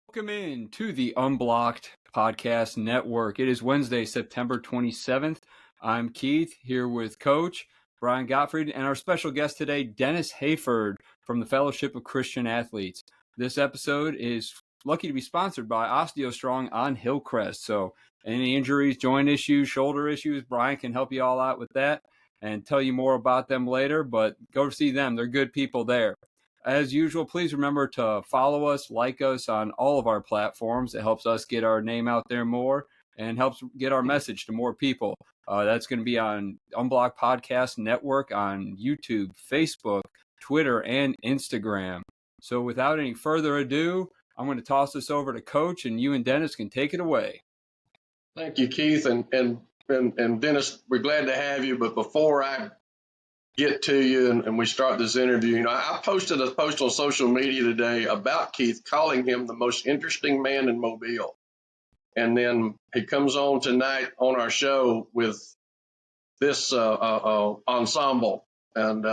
Welcome in to the Unblocked Podcast Network. It is Wednesday, September 27th. I'm Keith, here with Coach Brian Gottfried, and our special guest today, Dennis Hayford from the Fellowship of Christian Athletes. This episode is lucky to be sponsored by OsteoStrong on Hillcrest. So any injuries, joint issues, shoulder issues, Brian can help you all out with that and tell you more about them later, but go see them. They're good people there. As usual, please remember to follow us, like us on all of our platforms. It helps us get our name out there more and helps get our message to more people. That's going to be on Unblocked Podcast Network on YouTube, Facebook, Twitter, and Instagram. So without any further ado, I'm going to toss this over to Coach, and you and Dennis can take it away. Thank you, Keith. And Dennis, we're glad to have you. But before I get to you and we start this interview, I posted a post on social media today about Keith, calling him the most interesting man in Mobile. And then he comes on tonight on our show with this ensemble. And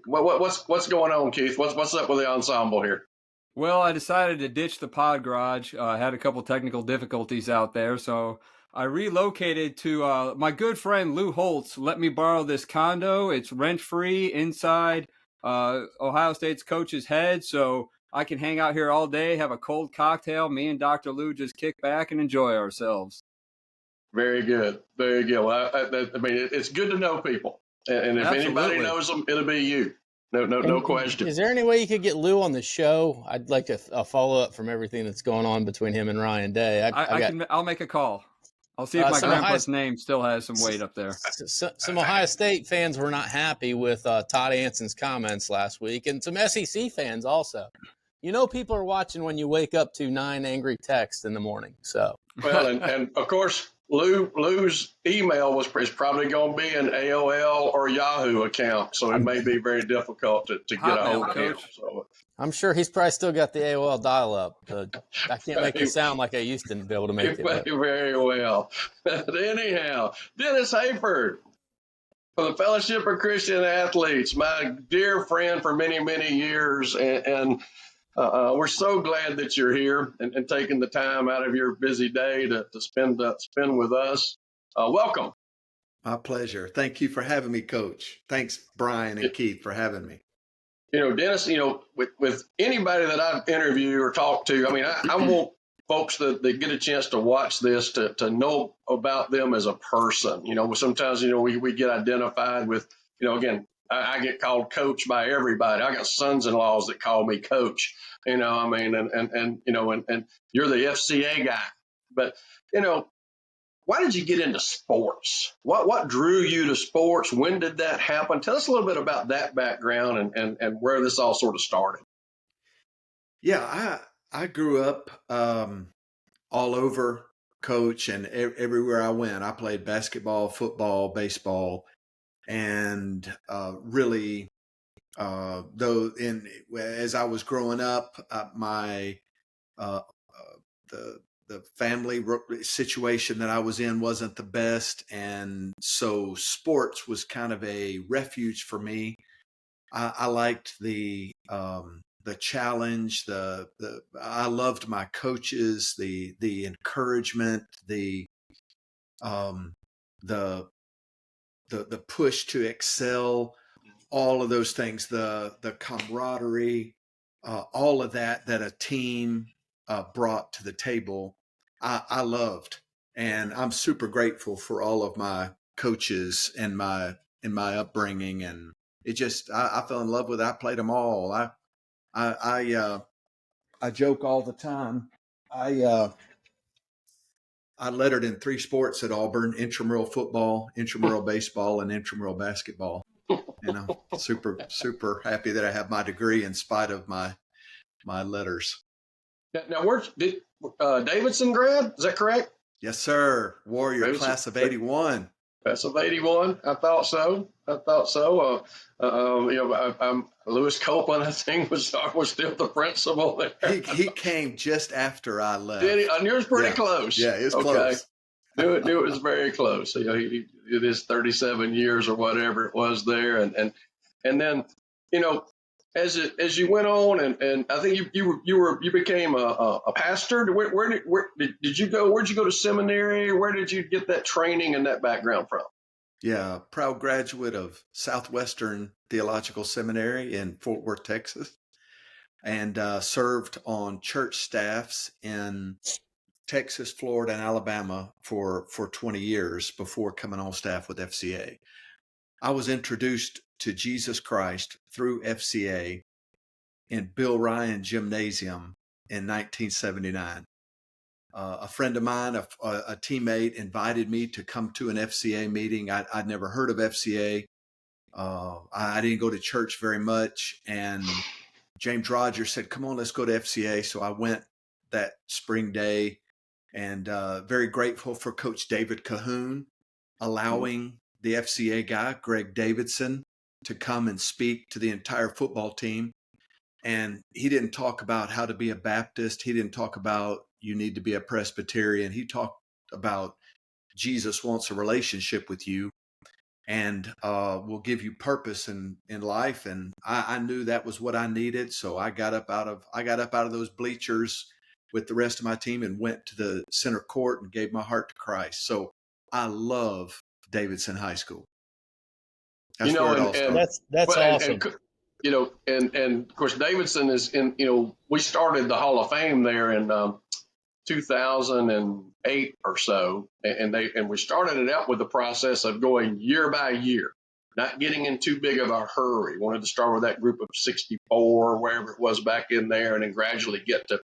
what's going on, Keith? What's up with the ensemble here? Well, I decided to ditch the pod garage. I had a couple technical difficulties out there, so I relocated to my good friend Lou Holtz. Let me borrow this condo. It's rent-free inside Ohio State's coach's head, so I can hang out here all day, have a cold cocktail. Me and Dr. Lou just kick back and enjoy ourselves. Very good. Very good. Well, I mean, it's good to know people. And if anybody knows them, it'll be you. No question. Is there any way you could get Lou on the show? I'd like a follow-up from everything that's going on between him and Ryan Day. I'll make a call. I'll see if my grandpa's name still has some weight up there. Some Ohio State fans were not happy with Todd Anson's comments last week, and some SEC fans also. People are watching when you wake up to 9 angry texts in the morning. So well, and of course, Lou's email is probably going to be an AOL or Yahoo account, so it may be very difficult to get a hold of him. So I'm sure he's probably still got the AOL dial-up. I can't make it sound like I used to be able to make it. Very well. Anyhow, Dennis Hayford from the Fellowship of Christian Athletes, my dear friend for many, many years, and we're so glad that you're here and taking the time out of your busy day to spend with us. Welcome. My pleasure. Thank you for having me, Coach. Thanks, Brian and Keith, for having me. Dennis, with anybody that I've interviewed or talked to, I mean, I want folks that get a chance to watch this to know about them as a person. Sometimes, we get identified with, again, I get called coach by everybody. I got sons-in-laws that call me coach, and you're the FCA guy. But, why did you get into sports? What drew you to sports? When did that happen? Tell us a little bit about that background and where this all sort of started. Yeah, I grew up all over, Coach, and everywhere I went. I played basketball, football, baseball. And really, as I was growing up, the family situation that I was in wasn't the best, and so sports was kind of a refuge for me. I liked the challenge. I loved my coaches, the encouragement, the push to excel, all of those things, the camaraderie, all of that a team brought to the table, I loved. And I'm super grateful for all of my coaches in my upbringing. And it just, I fell in love with it. I played them all. I joke all the time. I lettered in 3 sports at Auburn: intramural football, intramural baseball, and intramural basketball. And I'm super, super happy that I have my degree in spite of my letters. Now, where's Davidson grad? Is that correct? Yes, sir. Warrior, Davidson, class of 81. Class of 81. I thought so. Lewis Copeland, I think, was still the principal there. He came just after I left. Did he? I knew it was pretty close. Yeah, it's close. Knew it was very close. He did his 37 years or whatever it was there, and then as you went on, and I think you became a pastor. Where did you go? Where'd you go to seminary? Where did you get that training and that background from? Yeah, proud graduate of Southwestern Theological Seminary in Fort Worth, Texas, and served on church staffs in Texas, Florida, and Alabama for 20 years before coming on staff with FCA. I was introduced to Jesus Christ through FCA in Bill Ryan Gymnasium in 1979. A friend of mine, a teammate, invited me to come to an FCA meeting. I'd never heard of FCA. I didn't go to church very much. And James Rogers said, come on, let's go to FCA. So I went that spring day, and very grateful for Coach David Cahoon allowing the FCA guy, Greg Davidson, to come and speak to the entire football team. And he didn't talk about how to be a Baptist. He didn't talk about you need to be a Presbyterian. He talked about Jesus wants a relationship with you and will give you purpose in life. And I knew that was what I needed. So I got up out of those bleachers with the rest of my team and went to the center court and gave my heart to Christ. So I love Davidson High School. That's where it all started. That's awesome. And of course, Davidson is in, we started the Hall of Fame there in 2008 or so. And we started it out with the process of going year by year, not getting in too big of a hurry. Wanted to start with that group of 64, wherever it was back in there, and then gradually get to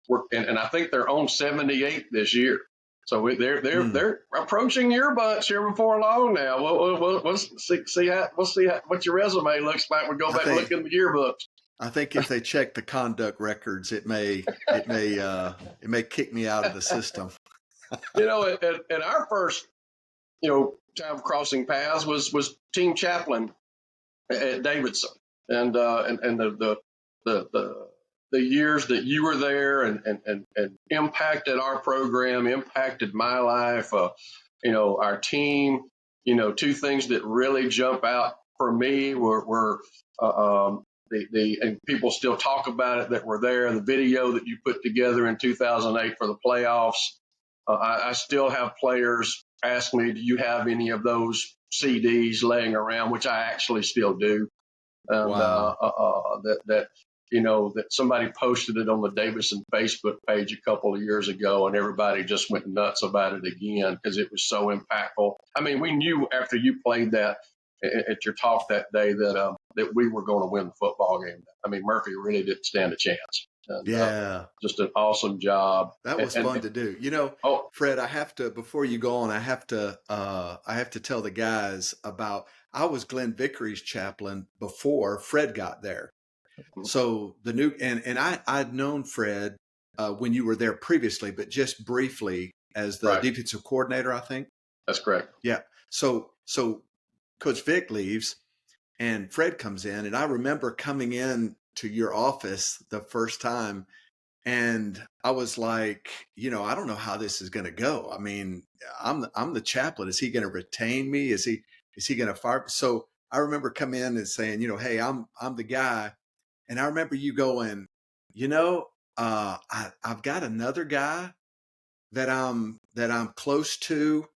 work. And I think they're on 78 this year. So they're approaching your bunch here before long now. We'll see what your resume looks like. We go back and look in the yearbooks. I think if they check the conduct records, it may kick me out of the system. And our first time crossing paths was team chaplain at Davidson, and the years that you were there and impacted our program, impacted my life, our team. Two things that really jump out for me were and people still talk about it that were there. The video that you put together in 2008 for the playoffs. I still have players ask me, do you have any of those CDs laying around, which I actually still do. And wow. that somebody posted it on the Davidson Facebook page a couple of years ago, and everybody just went nuts about it again because it was so impactful. I mean, we knew after you played that at your talk that day that we were going to win the football game. I mean, Murphy really didn't stand a chance. And, just an awesome job. That was fun to do. Fred, I have to, before you go on, I have to tell the guys about, I was Glenn Vickery's chaplain before Fred got there. So the new, and I'd known Fred when you were there previously, but just briefly as the defensive coordinator, I think. That's correct. Yeah. So Coach Vic leaves and Fred comes in, and I remember coming in to your office the first time, and I was like, I don't know how this is going to go. I mean, I'm the chaplain. Is he going to retain me? Is he going to fire? So I remember coming in and saying, hey, I'm the guy. And I remember you going, I've got another guy that I'm close to,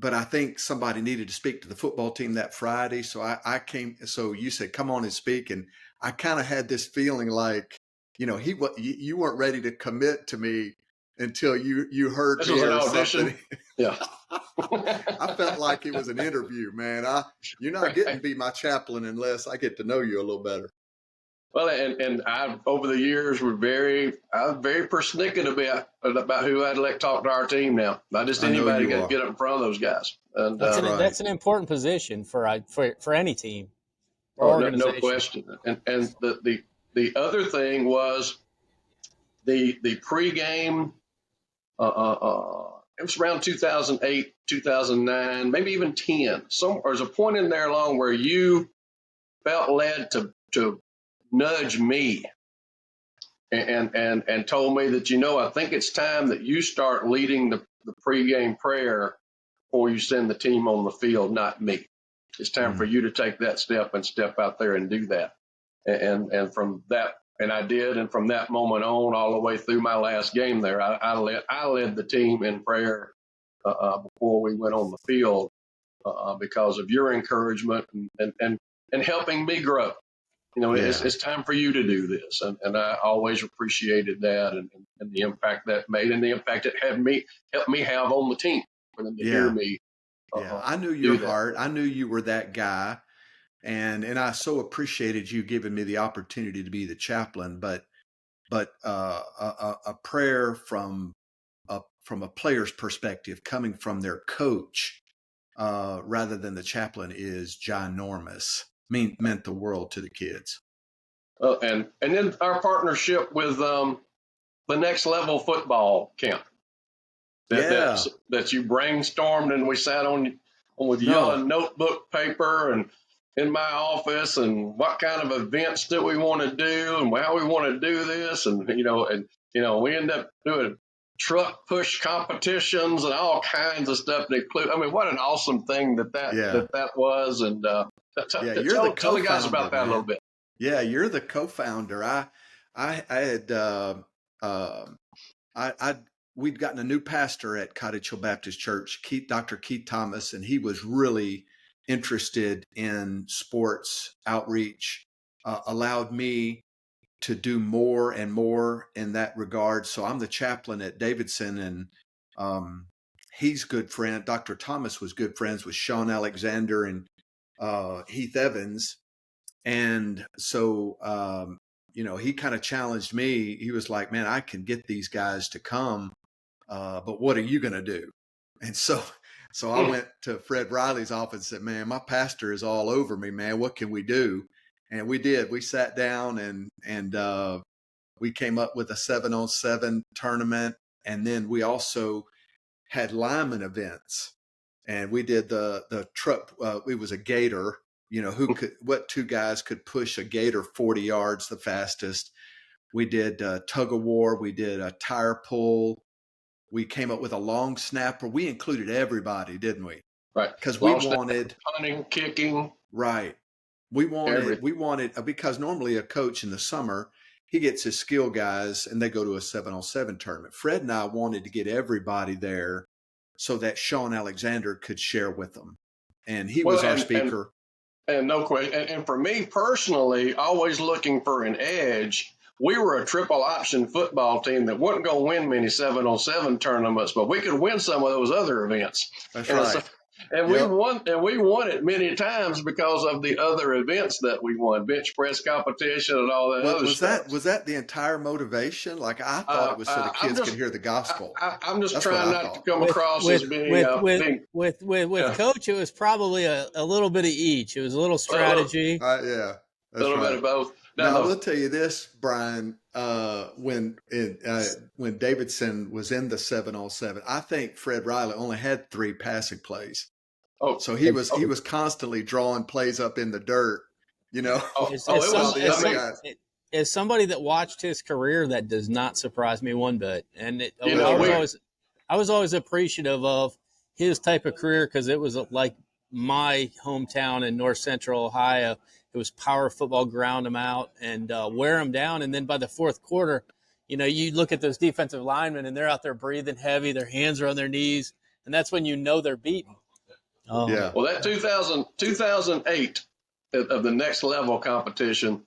but I think somebody needed to speak to the football team that Friday. So I came, so you said, come on and speak. And I kind of had this feeling like, you weren't ready to commit to me until you heard me or something. Yeah. I felt like it was an interview, man. You're not getting to be my chaplain unless I get to know you a little better. Well, and I over the years I was very persnickety about who I'd let talk to our team now. Not just anybody got to get up in front of those guys. And that's an important position for any team or organization. No question. And the other thing was the pregame. It was around 2008, 2009, maybe even 10. There's a point in there along where you felt led to nudge me and told me that, I think it's time that you start leading the pregame prayer before you send the team on the field, not me. It's time for you to take that step and step out there and do that. And from that, and I did. And from that moment on, all the way through my last game there, I led the team in prayer before we went on the field because of your encouragement and helping me grow. It's time for you to do this. And I always appreciated that and the impact that made and the impact it helped me have on the team for them to hear me. I knew your heart. I knew you were that guy. And I so appreciated you giving me the opportunity to be the chaplain, but a prayer from a player's perspective coming from their coach rather than the chaplain is ginormous. Meant the world to the kids. And then our partnership with the Next Level football camp that you brainstormed, and we sat on with yellow notebook paper and in my office, and what kind of events do we want to do and how we want to do this, and we end up doing truck push competitions and all kinds of stuff that include. I mean, what an awesome thing that was, and tell the guys about that a little bit. Yeah, you're the co-founder. We'd gotten a new pastor at Cottage Hill Baptist Church, Dr. Keith Thomas, and he was really interested in sports outreach, allowed me to do more and more in that regard. So I'm the chaplain at Davidson, and he's good friend. Dr. Thomas was good friends with Sean Alexander and Heath Evans. And so, he kind of challenged me. He was like, man, I can get these guys to come, but what are you going to do? And so I went to Fred Riley's office and said, man, my pastor is all over me, man. What can we do? And we did. We sat down and we came up with a 7-on-7 tournament. And then we also had lineman events. And we did the truck. It was a gator. What two guys could push a gator 40 yards the fastest. We did tug of war. We did a tire pull. We came up with a long snapper. We included everybody, didn't we? Right. Because we wanted punting, kicking. Right. We wanted, because normally a coach in the summer, he gets his skill guys and they go to a 7-on-7 tournament. Fred and I wanted to get everybody there so that Sean Alexander could share with them. And he was our speaker. And no question. And for me personally, always looking for an edge. We were a triple option football team that wasn't going to win many 7-on-7 tournaments, but we could win some of those other events. That's right. We won it many times because of the other events that we won, bench press competition and all that other stuff. Was that the entire motivation? Like, I thought it was so the kids could hear the gospel. I'm just trying not to come across as being with Coach. It was probably a little bit of each. It was a little strategy. A little bit of both. Now, I will tell you this, Brian. When Davidson was in the 7-on-7, I think Fred Riley only had 3 passing plays. Oh, so he was constantly drawing plays up in the dirt. As somebody that watched his career, that does not surprise me one bit. And I was always appreciative of his type of career because it was like my hometown in North Central Ohio. It was power football, ground them out and wear them down. And then by the fourth quarter, you look at those defensive linemen and they're out there breathing heavy. Their hands are on their knees. And that's when they're beaten. Yeah. Well, that 2008 of the Next Level competition,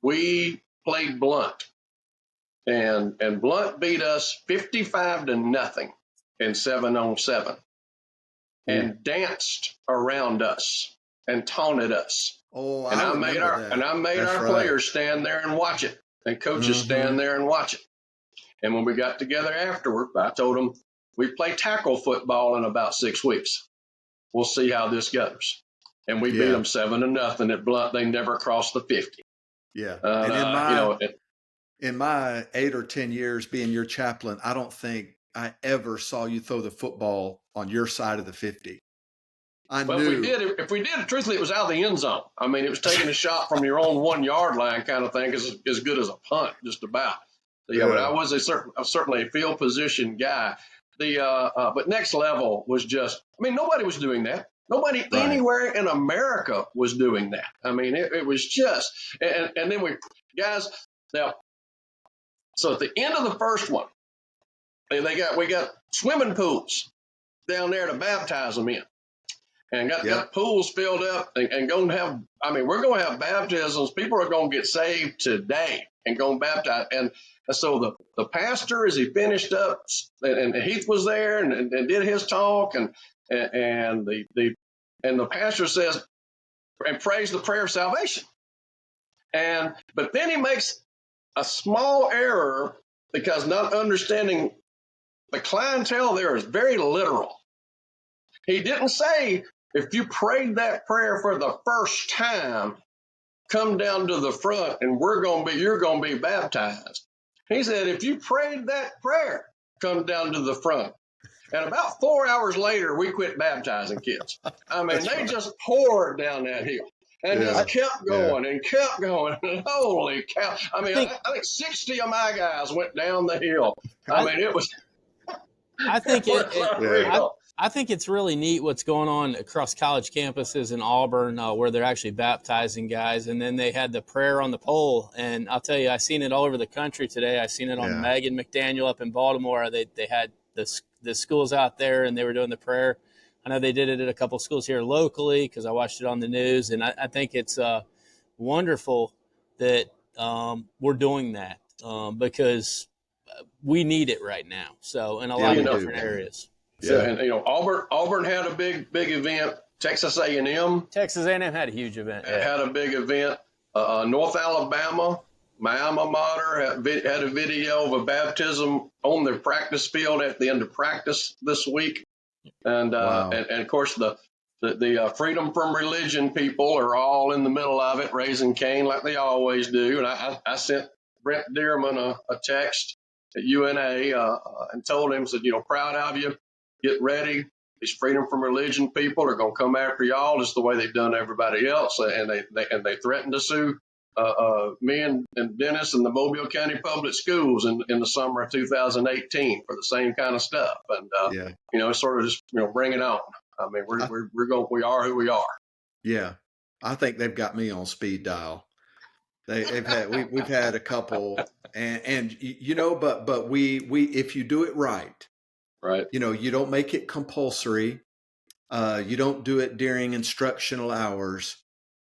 we played Blunt. And Blunt beat us 55-0 in 7-on-7 and danced around us and taunted us. Oh, and I made our players stand there and watch it, and coaches stand there and watch it. And when we got together afterward, I told them we play tackle football in about 6 weeks. We'll see how this goes. And we beat them 7-0 at Blunt. They never crossed the 50. Yeah. And in my 8 or 10 years being your chaplain, I don't think I ever saw you throw the football on your side of the 50. If we did, truthfully, it was out of the end zone. I mean, it was taking a shot from your own 1-yard line kind of thing, as good as a punt, just about. So, but I was certainly a field position guy. But Next Level was just, nobody was doing that. Nobody Right. anywhere in America was doing that. I mean, it was just, and then guys, now, so at the end of the first one, we got swimming pools down there to baptize them in. And got pools filled up and going to have, I mean, we're going to have baptisms. People are going to get saved today and going to baptize. And so the pastor, as he finished up, and Heath was there and did his talk, and the pastor says, and prays the prayer of salvation. But then he makes a small error because not understanding the clientele there is very literal. He didn't say, if you prayed that prayer for the first time, come down to the front and you're going to be baptized. He said, if you prayed that prayer, come down to the front. And about 4 hours later, we quit baptizing kids. I mean, they just poured down that hill and just kept going and kept going. Holy cow. I mean, I think 60 of my guys went down the hill. I mean, it was. I think I think it's really neat what's going on across college campuses in Auburn, where they're actually baptizing guys, and then they had the prayer on the pole. And I'll tell you, I've seen it all over the country today. I've seen it on Megan McDaniel up in Baltimore. They had the schools out there, and they were doing the prayer. I know they did it at a couple of schools here locally because I watched it on the news, and I think it's wonderful that we're doing that because we need it right now. So in a lot of different areas. So, and Auburn had a big event. Texas A&M had a huge event. Had a big event. North Alabama, my alma mater, had a video of a baptism on their practice field at the end of practice this week. And and of course the freedom from religion people are all in the middle of it, raising Cain like they always do. And I sent Brent Dearman a text at UNA and told him, said, proud of you. Get ready. These freedom from religion people are going to come after y'all just the way they've done everybody else. And they threatened to sue me and Dennis and the Mobile County Public Schools in the summer of 2018 for the same kind of stuff. And, sort of just, bring it on. I mean, we are who we are. Yeah. I think they've got me on speed dial. We've had a couple and but we if you do it right, you don't make it compulsory. You don't do it during instructional hours.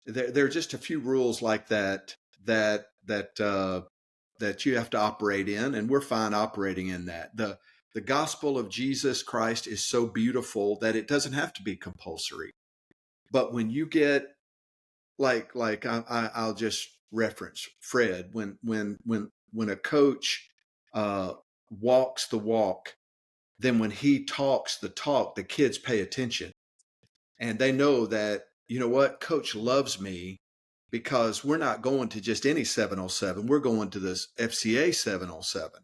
There are just a few rules like that you have to operate in, and we're fine operating in that. The gospel of Jesus Christ is so beautiful that it doesn't have to be compulsory. But when you get I'll just reference Fred when a coach walks the walk. Then when he talks the talk, the kids pay attention. And they know that, coach loves me because we're not going to just any 707. We're going to this FCA 707.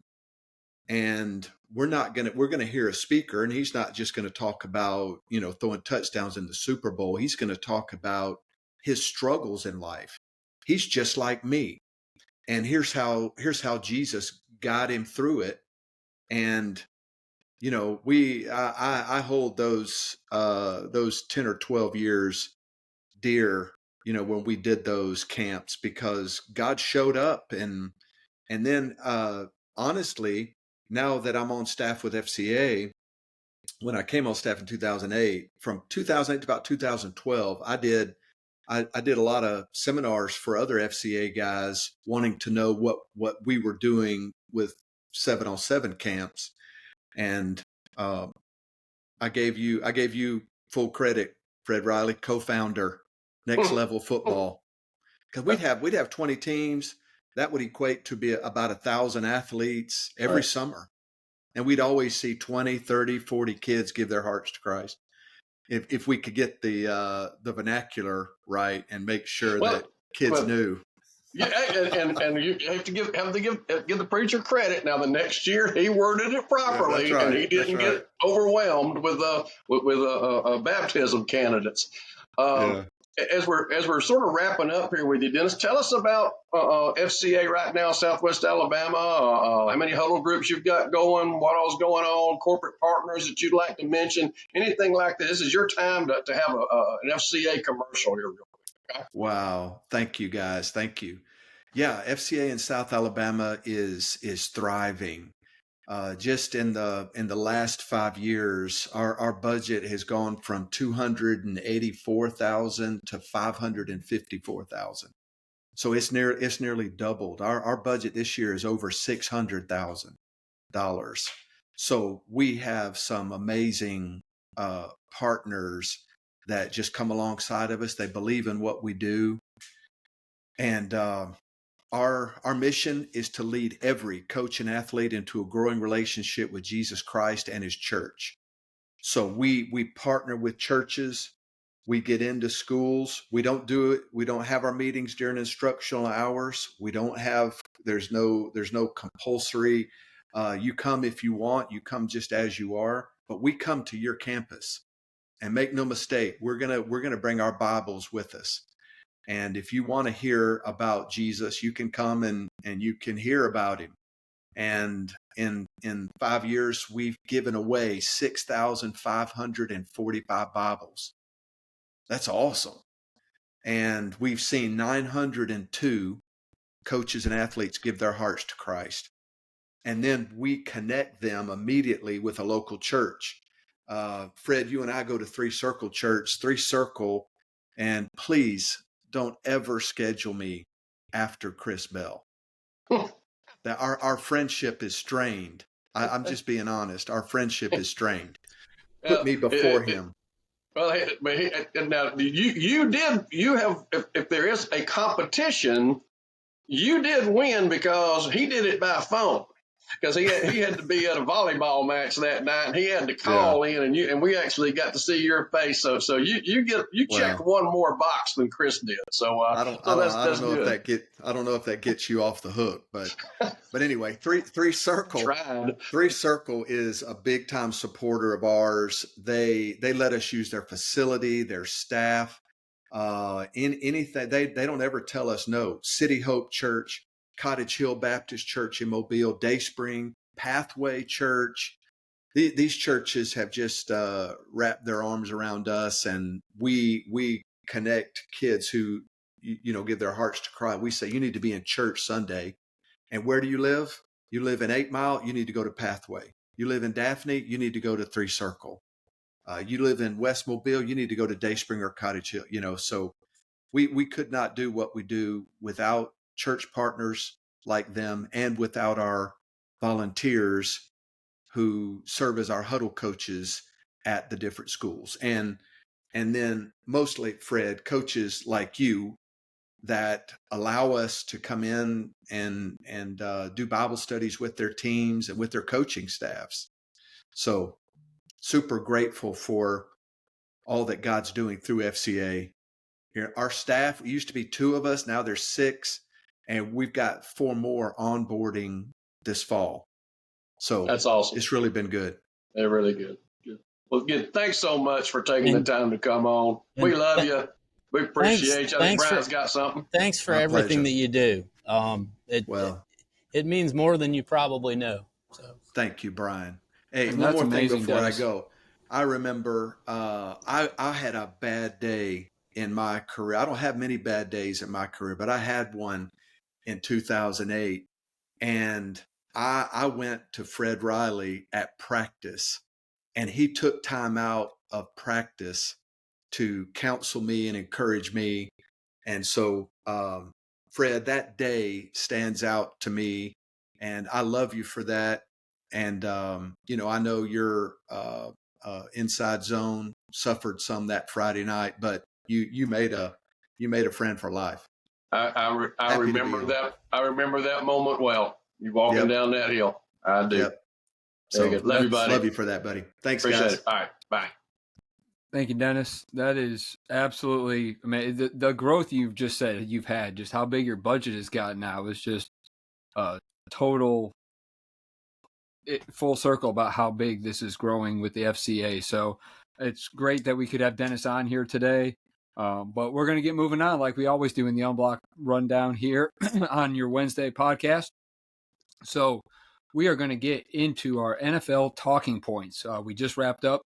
And we're going to hear a speaker, and he's not just going to talk about, throwing touchdowns in the Super Bowl. He's going to talk about his struggles in life. He's just like me. And here's how Jesus got him through it. And I hold those 10 or 12 years dear, when we did those camps, because God showed up. And then, honestly, now that I'm on staff with FCA, when I came on staff in 2008, from 2008 to about 2012, I did a lot of seminars for other FCA guys wanting to know what we were doing with 7-on-7 camps. And I gave you full credit, Fred Riley, co-founder, Next Level Football, because we'd have 20 teams. That would equate to be about 1,000 athletes every summer, and we'd always see 20, 30, 40 kids give their hearts to Christ. If we could get the vernacular right and make sure that kids knew. Yeah, and you have to give the preacher credit. Now, the next year he worded it properly, and he didn't get overwhelmed with baptism candidates. as we're sort of wrapping up here with you, Dennis, tell us about FCA right now, Southwest Alabama. How many huddle groups you've got going? What all's going on? Corporate partners that you'd like to mention? Anything like that? This is your time to have an FCA commercial here. Real quick, okay? Wow. Thank you, guys. Thank you. Yeah, FCA in South Alabama is thriving. Just in the last 5 years, our budget has gone from 284,000 to 554,000. So it's nearly doubled. Our budget this year is over $600,000. So we have some amazing partners that just come alongside of us. They believe in what we do, and our mission is to lead every coach and athlete into a growing relationship with Jesus Christ and his church. So we partner with churches. We get into schools. We don't have our meetings during instructional hours. There's no compulsory, you come if you want, you come just as you are, but we come to your campus. And make no mistake, we're going to bring our Bibles with us. And if you want to hear about Jesus, you can come and you can hear about him. And in 5 years, we've given away 6,545 Bibles. That's awesome. And we've seen 902 coaches and athletes give their hearts to Christ. And then we connect them immediately with a local church. Fred, you and I go to Three Circle Church, Three Circle, and please don't ever schedule me after Chris Bell. That our friendship is strained. I'm just being honest. Our friendship is strained. Put me before him. Well, now you have, if there is a competition, you did win because he did it by phone. Because he had to be at a volleyball match that night, and he had to call in, and we actually got to see your face. So you checked one more box than Chris did. So I don't know if that gets you off the hook, but anyway, Three Circle is a big time supporter of ours. They let us use their facility, their staff, in anything. They don't ever tell us no. City Hope Church, Cottage Hill Baptist Church in Mobile, Dayspring, Pathway Church. These churches have just wrapped their arms around us, and we connect kids who give their hearts to Christ. We say, you need to be in church Sunday. And where do you live? You live in 8 Mile, you need to go to Pathway. You live in Daphne, you need to go to Three Circle. You live in West Mobile, you need to go to Dayspring or Cottage Hill. So we could not do what we do without church partners like them, and without our volunteers who serve as our huddle coaches at the different schools. And then mostly, Fred, coaches like you that allow us to come in and do Bible studies with their teams and with their coaching staffs. So super grateful for all that God's doing through FCA. Here, our staff, it used to be 2 of us, now there's 6. And we've got 4 more onboarding this fall. So that's awesome. It's really been good. They're really good. Well, good. Thanks so much for taking the time to come on. We love you. We appreciate you. I think Brian's got something. Thanks for everything that you do. It means more than you probably know. So thank you, Brian. Hey, one more thing before I go. I remember I had a bad day in my career. I don't have many bad days in my career, but I had one in 2008, and I went to Fred Riley at practice, and he took time out of practice to counsel me and encourage me. And so, Fred, that day stands out to me, and I love you for that. And I know your Inside Zone suffered some that Friday night, but you made a friend for life. I remember that. I remember that moment well. You walking down that hill. I do. Yep. So love you, buddy. Love you for that, buddy. Thanks, Appreciate guys. it. All right. Bye. Thank you, Dennis. That is absolutely amazing. The growth you've just said you've had, just how big your budget has gotten now, is just total full circle about how big this is growing with the FCA. So it's great that we could have Dennis on here today. But we're going to get moving on like we always do in the Unblocked Rundown here on your Wednesday podcast. So we are going to get into our NFL talking points. We just wrapped up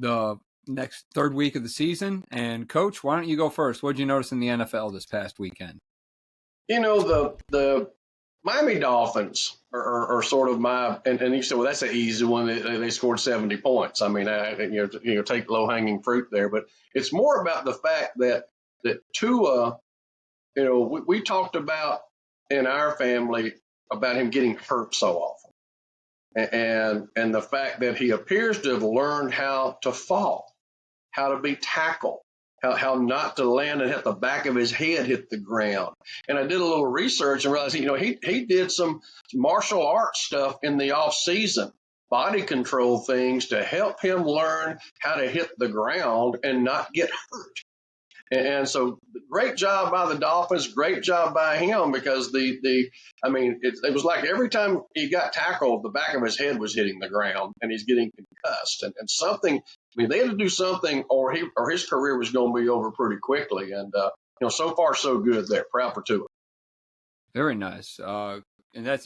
the next third week of the season. And, Coach, why don't you go first? What did you notice in the NFL this past weekend? The Miami Dolphins are sort of my, and you said, well, that's an easy one. They scored 70 points. I mean, take low-hanging fruit there. But it's more about the fact that Tua, we talked about in our family about him getting hurt so often. And the fact that he appears to have learned how to fall, how to be tackled, how not to land and have the back of his head hit the ground. And I did a little research and realized, he did some martial arts stuff in the off season, body control things to help him learn how to hit the ground and not get hurt. And so great job by the Dolphins, great job by him, because it was like every time he got tackled, the back of his head was hitting the ground and he's getting concussed. And something, they had to do something or his career was going to be over pretty quickly. And, so far so good there. Proud for Tua. Very nice. And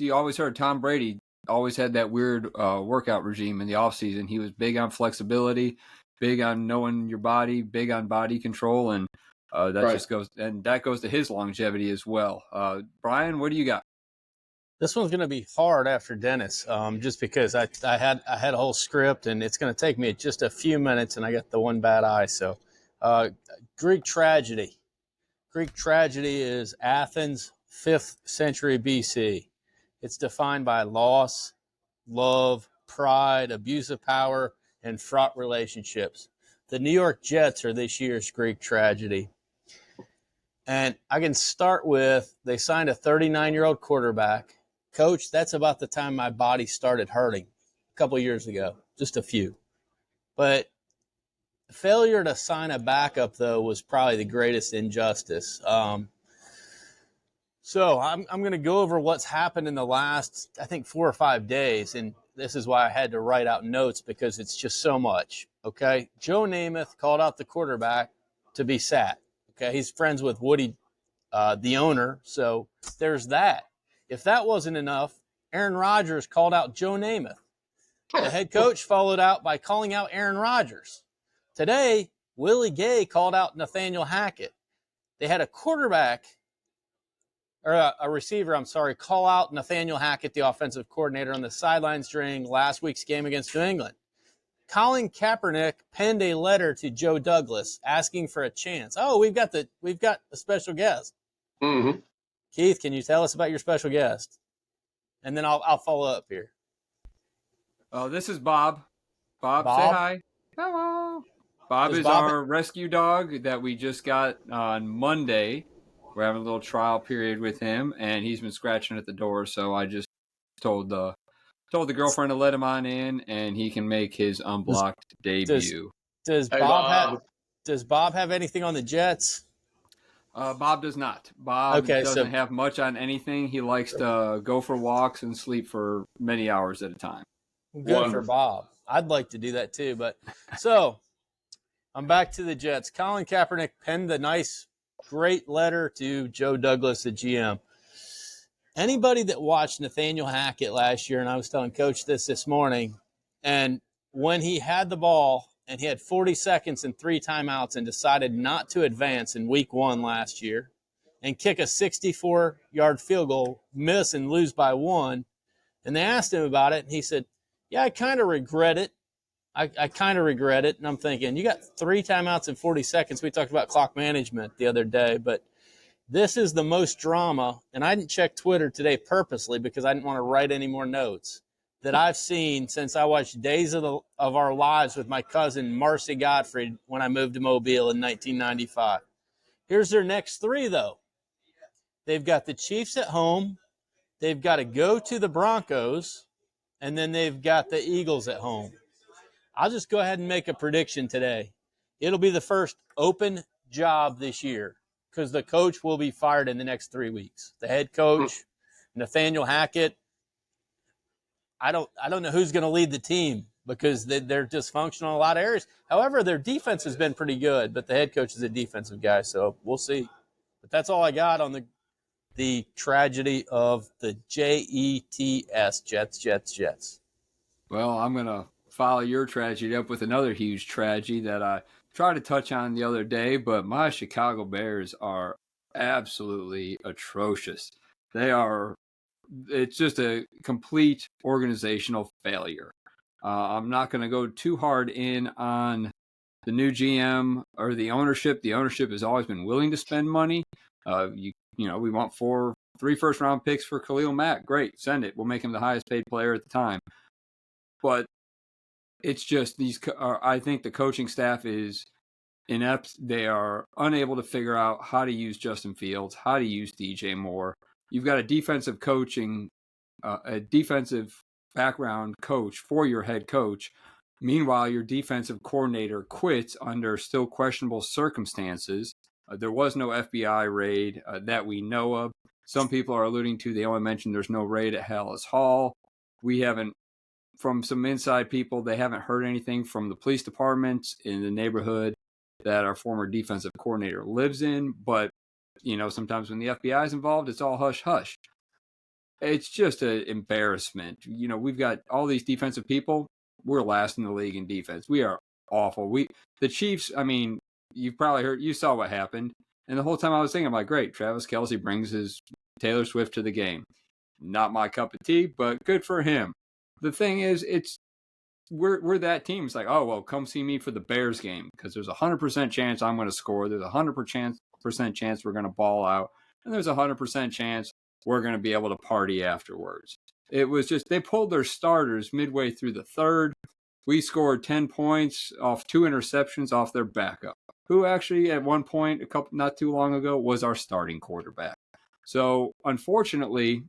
you always heard Tom Brady always had that weird workout regime in the offseason. He was big on flexibility, big on knowing your body, big on body control, and that goes to his longevity as well. Brian, what do you got? This one's going to be hard after Dennis, just because I had a whole script, and it's going to take me just a few minutes, and I got the one bad eye. So, Greek tragedy. Greek tragedy is Athens, 5th century BC. It's defined by loss, love, pride, abuse of power, and fraught relationships. The New York Jets are this year's Greek tragedy. And I can start with, they signed a 39-year-old quarterback. Coach, that's about the time my body started hurting a couple years ago, just a few. But the failure to sign a backup, though, was probably the greatest injustice. So I'm going to go over what's happened in the last, I think, 4 or 5 days. And this is why I had to write out notes, because it's just so much. Okay. Joe Namath called out the quarterback to be sat. Okay. He's friends with Woody, the owner. So there's that. If that wasn't enough, Aaron Rodgers called out Joe Namath. The head coach followed out by calling out Aaron Rodgers. Today, Willie Gay called out Nathaniel Hackett. They had a receiver, call out Nathaniel Hackett, the offensive coordinator, on the sidelines during last week's game against New England. Colin Kaepernick penned a letter to Joe Douglas asking for a chance. Oh, we've got a special guest. Mm-hmm. Keith, can you tell us about your special guest? And then I'll follow up here. Oh, this is Bob. Bob, say hi. Hello. Bob is our rescue dog that we just got on Monday. We're having a little trial period with him, and he's been scratching at the door. So I just told the girlfriend to let him on in, and he can make his Unblocked debut. Does Bob have anything on the Jets? Bob does not. Bob doesn't have much on anything. He likes to go for walks and sleep for many hours at a time. Good for Bob. I'd like to do that too. But so I'm back to the Jets. Colin Kaepernick penned the nice, great letter to Joe Douglas, the GM. Anybody that watched Nathaniel Hackett last year, and I was telling Coach this morning, and when he had the ball and he had 40 seconds and 3 timeouts and decided not to advance in week 1 last year and kick a 64-yard field goal, miss and lose by 1, and they asked him about it, and he said, yeah, I kind of regret it. I kind of regret it. And I'm thinking, you got 3 timeouts in 40 seconds. We talked about clock management the other day, but this is the most drama, and I didn't check Twitter today purposely because I didn't want to write any more notes, that I've seen since I watched Days of Our Lives with my cousin Marcy Gottfried when I moved to Mobile in 1995. Here's their next 3, though. They've got the Chiefs at home. They've got to go to the Broncos, and then they've got the Eagles at home. I'll just go ahead and make a prediction today. It'll be the first open job this year because the coach will be fired in the next 3 weeks. The head coach, Nathaniel Hackett. I don't know who's going to lead the team. because they're dysfunctional in a lot of areas. However, their defense has been pretty good, but the head coach is a defensive guy, so we'll see. But that's all I got on the tragedy of the Jets, Jets. Well, I'm going to follow your tragedy up with another huge tragedy that I tried to touch on the other day, but my Chicago Bears are absolutely atrocious. It's just a complete organizational failure. I'm not going to go too hard in on the new GM or the ownership. The ownership has always been willing to spend money. We want 3 first-round picks for Khalil Mack. Great, send it. We'll make him the highest paid player at the time. But it's just I think the coaching staff is inept. They are unable to figure out how to use Justin Fields, how to use DJ Moore. You've got a defensive background coach for your head coach. Meanwhile, your defensive coordinator quits under still questionable circumstances. There was no FBI raid that we know of. Some people are alluding to, they only mentioned there's no raid at Hallis Hall. We haven't, from some inside people, they haven't heard anything from the police departments in the neighborhood that our former defensive coordinator lives in. But, sometimes when the FBI is involved, it's all hush-hush. It's just an embarrassment. We've got all these defensive people. We're last in the league in defense. We are awful. The Chiefs, you've probably heard, you saw what happened. And the whole time I was thinking, I'm like, great, Travis Kelce brings his Taylor Swift to the game. Not my cup of tea, but good for him. The thing is, we're that team. It's like, oh, well, come see me for the Bears game because there's a 100% chance I'm going to score. There's a 100% chance we're going to ball out. And there's a 100% chance we're going to be able to party afterwards. It was just, they pulled their starters midway through the third. We scored 10 points off 2 interceptions off their backup, who actually at one point, not too long ago, was our starting quarterback. So unfortunately,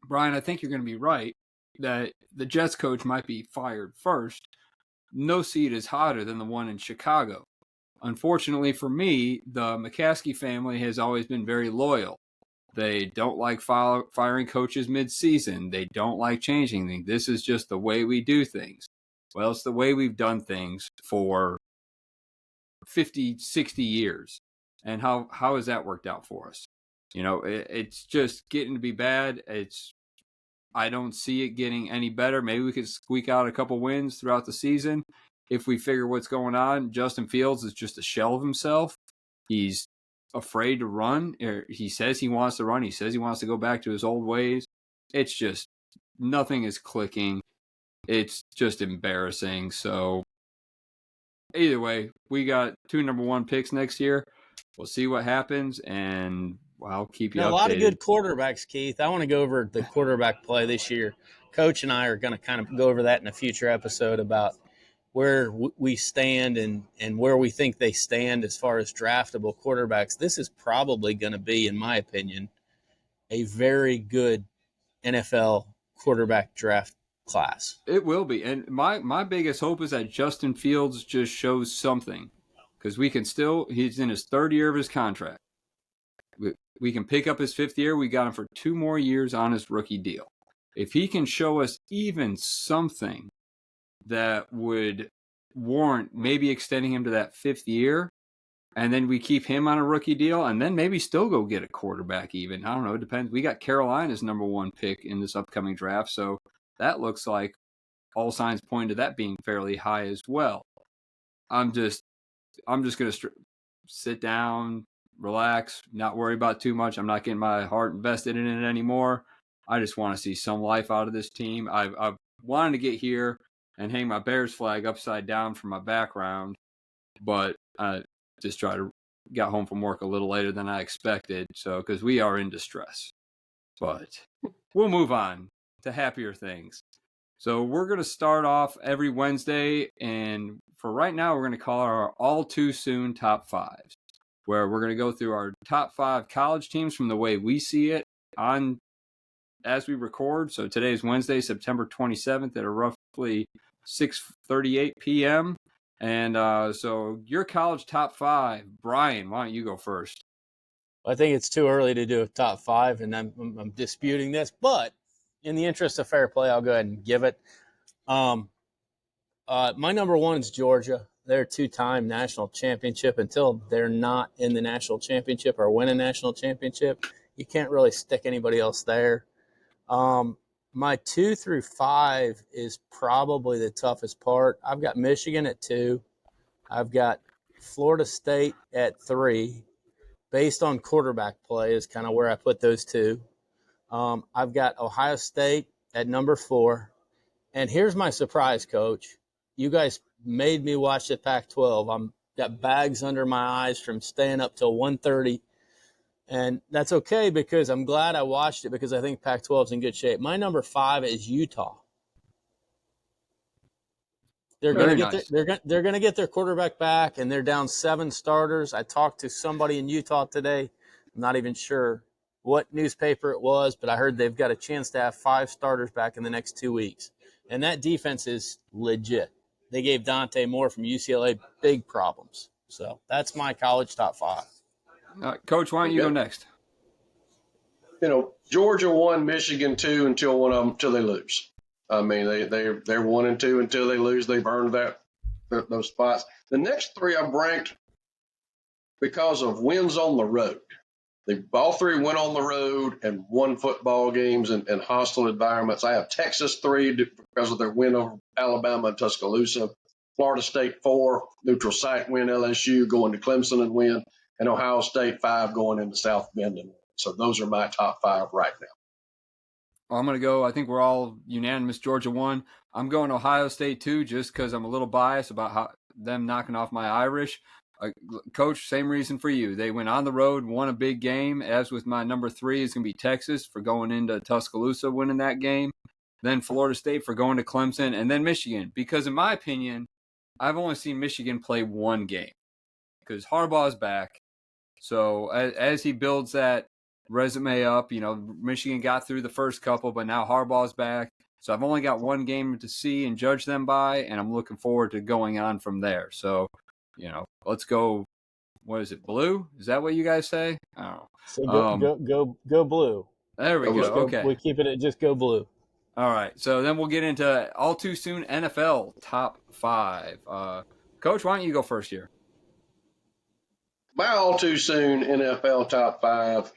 Brian, I think you're going to be right that the Jets coach might be fired first. No seat is hotter than the one in Chicago. Unfortunately for me, the McCaskey family has always been very loyal. They don't like firing coaches mid-season. They don't like changing things. This is just the way we do things. Well, it's the way we've done things for 50, 60 years. And how has that worked out for us? It's just getting to be bad. I don't see it getting any better. Maybe we could squeak out a couple wins throughout the season if we figure what's going on. Justin Fields is just a shell of himself. He's afraid to run. He says he wants to run. He says he wants to go back to his old ways. It's just nothing is clicking. It's just embarrassing. So either way, we got 2 number 1 picks next year. We'll see what happens, and I'll keep you updated. A lot of good quarterbacks, Keith. I want to go over the quarterback play this year. Coach and I are going to kind of go over that in a future episode about where we stand and where we think they stand as far as draftable quarterbacks. This is probably going to be, in my opinion, a very good NFL quarterback draft class. It will be. And my biggest hope is that Justin Fields just shows something, because he's in his 3rd year of his contract. We can pick up his 5th year. We got him for 2 more years on his rookie deal. If he can show us even something that would warrant maybe extending him to that 5th year, and then we keep him on a rookie deal, and then maybe still go get a quarterback even. I don't know. It depends. We got Carolina's number 1 pick in this upcoming draft, so that looks like all signs point to that being fairly high as well. I'm just going to sit down, relax, not worry about too much. I'm not getting my heart invested in it anymore. I just want to see some life out of this team. I've wanted to get here and hang my Bears flag upside down for my background, but I just got home from work a little later than I expected, so because we are in distress. But we'll move on to happier things. So we're going to start off every Wednesday, and for right now, we're going to call our all too soon top 5s, where we're going to go through our top 5 college teams from the way we see it as we record. So today is Wednesday, September 27th at a roughly 6:38 p.m. And so your college top 5, Brian, why don't you go first? I think it's too early to do a top 5, and I'm disputing this, but in the interest of fair play, I'll go ahead and give it. My number one is Georgia. They're a two-time national championship. Until they're not in the national championship or win a national championship, you can't really stick anybody else there. My 2 through 5 is probably the toughest part. I've got Michigan at 2. I've got Florida State at 3. Based on quarterback play is kind of where I put those two. I've got Ohio State at number 4. And here's my surprise, Coach. You guys made me watch the Pac-12. I'm got bags under my eyes from staying up till 1:30. And that's okay because I'm glad I watched it because I think Pac-12 is in good shape. My number 5 is Utah. They're going to get they're going to get their quarterback back, and they're down 7 starters. I talked to somebody in Utah today. I'm not even sure what newspaper it was, but I heard they've got a chance to have 5 starters back in the next 2 weeks. And that defense is legit. They gave Dante Moore from UCLA big problems. So that's my college top 5. Coach, why don't you go next? Georgia 1, Michigan 2 until they lose. I mean, they're 1 and 2 until they lose. They've earned those spots. The next 3 I've ranked because of wins on the road. All 3 went on the road and won football games in hostile environments. I have Texas 3 because of their win over Alabama and Tuscaloosa. Florida State 4, neutral site win. LSU going to Clemson and win. And Ohio State 5 going into South Bend and win. So those are my top 5 right now. Well, I'm going to go. I think we're all unanimous. Georgia 1. I'm going Ohio State 2 just because I'm a little biased about them knocking off my Irish. Coach, same reason for you. They went on the road, won a big game. As with my number 3 is going to be Texas for going into Tuscaloosa, winning that game. Then Florida State for going to Clemson, and then Michigan. Because in my opinion, I've only seen Michigan play 1 game because Harbaugh's back. So as he builds that resume up, Michigan got through the first couple, but now Harbaugh's back. So I've only got 1 game to see and judge them by, and I'm looking forward to going on from there. So, let's go. What is it? Blue? Is that what you guys say? I don't know. So go blue. There we go. Okay. We keep it at just go blue. All right. So then we'll get into all too soon NFL top 5. Coach, why don't you go first here? My all too soon NFL top 5,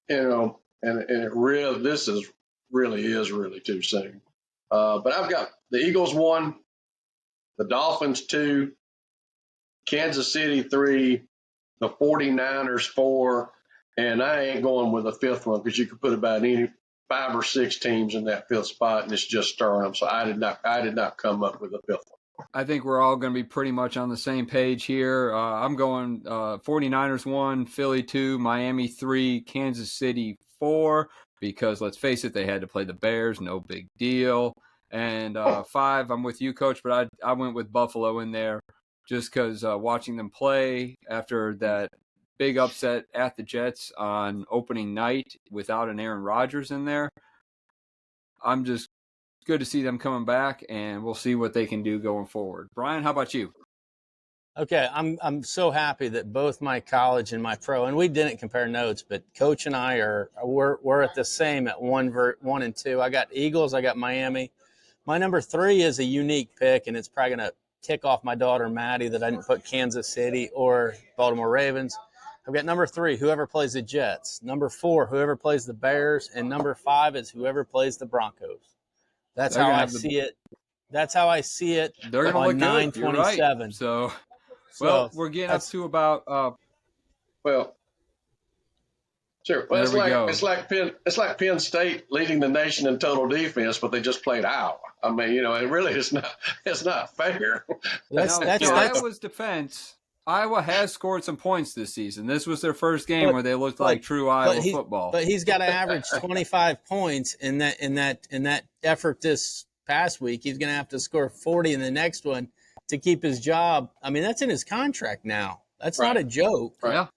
and it really is too soon. But I've got the Eagles 1, the Dolphins 2, Kansas City 3, the 49ers 4, and I ain't going with a 5th one because you could put about any 5 or 6 teams in that 5th spot, and it's just stirring them. So I did not come up with a 5th one. I think we're all going to be pretty much on the same page here. I'm going 49ers 1, Philly 2, Miami 3, Kansas City 4, because let's face it, they had to play the Bears, no big deal. And 5, I'm with you, Coach, but I went with Buffalo in there just because watching them play after that big upset at the Jets on opening night without an Aaron Rodgers in there. I'm just good to see them coming back, and we'll see what they can do going forward. Brian, how about you? Okay, I'm so happy that both my college and my pro, and we didn't compare notes, but Coach and I we're at the same at 1 and 2. I got Eagles, I got Miami. My number 3 is a unique pick, and it's probably going to tick off my daughter Maddie that I didn't put Kansas City or Baltimore Ravens. I've got number 3, whoever plays the Jets. Number 4, whoever plays the Bears, and number 5 is whoever plays the Broncos. That's how I see it. That's how I see it. They're going to look good. You're right. So, we're getting up to about. Sure. Well, it's like Penn State leading the nation in total defense, but they just played Iowa. I mean, it really is not. It's not fair. That's Iowa's defense. Iowa has scored some points this season. This was their first game where they looked like true Iowa football. But he's got to average 25 points in that effort this past week. He's going to have to score 40 in the next one to keep his job. I mean, that's in his contract now. That's not a joke. Right. Yeah.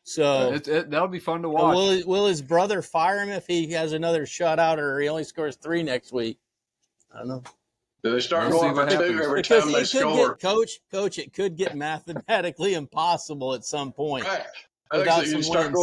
So that'll be fun to watch. Will his brother fire him if he has another shutout or he only scores 3 next week? I don't know. Do they start going for 2 every time they score? Coach, it could get mathematically impossible at some point. Right. I think so. You start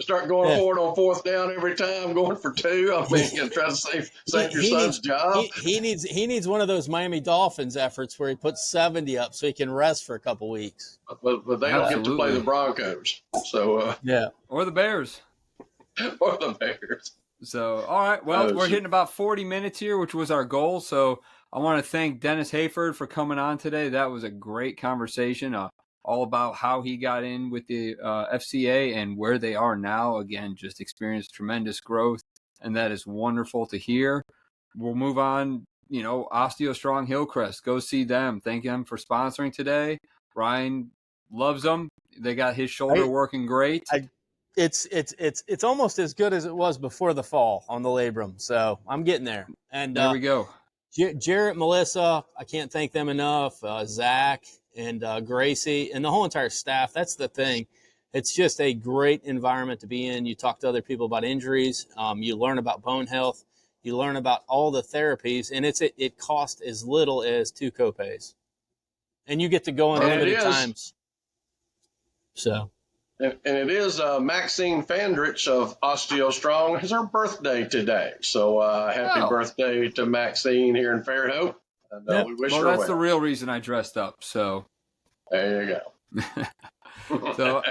start going Yeah. for it on fourth down every time, going for two. I mean, and try to save your son's job. He needs one of those Miami Dolphins efforts where he puts 70 up so he can rest for a couple weeks. But they don't get to play Absolutely. the Broncos, so Yeah. Or the Bears. or the Bears. So, all right. Well, we're hitting about 40 minutes here, which was our goal. So I want to thank Dennis Hayford for coming on today. That was a great conversation, all about how he got in with the FCA and where they are now. Again, just experienced tremendous growth, and that is wonderful to hear. We'll move on. Osteo Strong Hillcrest. Go see them. Thank them for sponsoring today. Ryan loves them. They got his shoulder working great. It's almost as good as it was before the fall on the labrum. So I'm getting there. And there we go. Jarrett, Melissa, I can't thank them enough. Zach and Gracie and the whole entire staff. That's the thing. It's just a great environment to be in. You talk to other people about injuries. You learn about bone health. You learn about all the therapies, and it costs as little as 2 copays. And you get to go in there the times. So. And it is Maxine Fandrich of Osteo Strong. It's her birthday today. So happy birthday to Maxine here in Fairhope. And we wish her well. That's the real reason I dressed up. So there you go. So,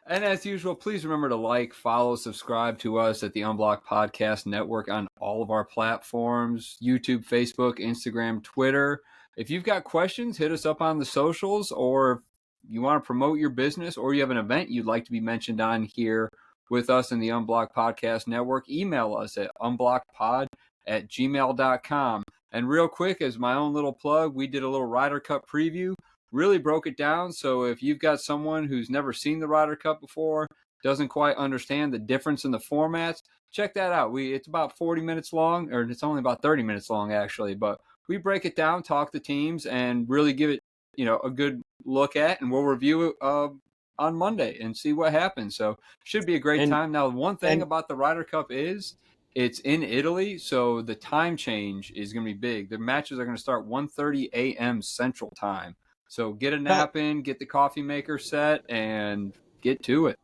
and as usual, please remember to like, follow, subscribe to us at the Unblocked Podcast Network on all of our platforms, YouTube, Facebook, Instagram, Twitter. If you've got questions, hit us up on the socials, or you want to promote your business, or you have an event you'd like to be mentioned on here with us in the Unblocked Podcast Network, email us at unblockedpod@gmail.com. And real quick, as my own little plug, we did a little Ryder Cup preview, really broke it down. So if you've got someone who's never seen the Ryder Cup before, doesn't quite understand the difference in the formats, check that out. It's about 40 minutes long, or it's only about 30 minutes long, actually. But we break it down, talk to teams, and really give it a good look at, and we'll review it on Monday and see what happens. So should be a great time. Now, one thing about the Ryder Cup is it's in Italy, so the time change is going to be big. The matches are going to start 1:30 a.m. Central Time. So get a nap in, get the coffee maker set, and get to it.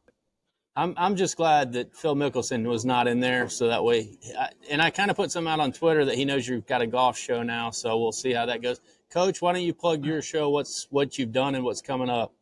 I'm just glad that Phil Mickelson was not in there, so that way. And I kind of put some out on Twitter that he knows you've got a golf show now, so we'll see how that goes. Coach, why don't you plug your show? What you've done and what's coming up?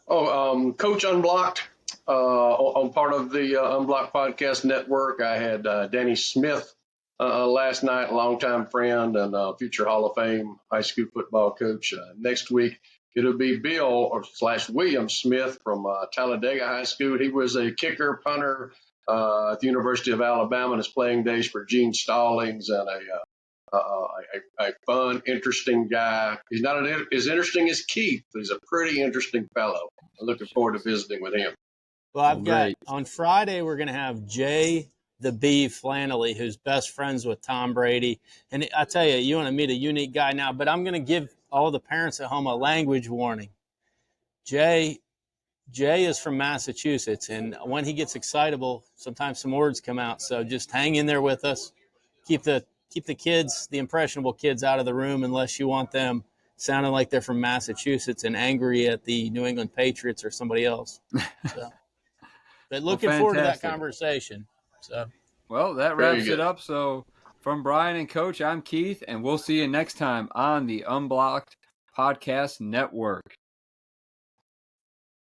Coach Unblocked, on part of the Unblocked Podcast Network. I had Danny Smith last night, a longtime friend and future Hall of Fame high school football coach. Next week, it'll be Bill / William Smith from Talladega High School. He was a kicker, punter at the University of Alabama, and his playing days for Gene Stallings, and a fun, interesting guy. He's not as interesting as Keith, but he's a pretty interesting fellow. I'm looking forward to visiting with him. Well, I've got on Friday, we're going to have Jay the Bee Flannelly, who's best friends with Tom Brady. And I tell you, you want to meet a unique guy now, but I'm going to give all the parents at home a language warning. Jay is from Massachusetts, and when he gets excitable, sometimes some words come out. So just hang in there with us. Keep the kids, the impressionable kids, out of the room unless you want them sounding like they're from Massachusetts and angry at the New England Patriots or somebody else. So, but looking forward to that conversation. So, well, that wraps it up. So from Brian and Coach, I'm Keith, and we'll see you next time on the Unblocked Podcast Network.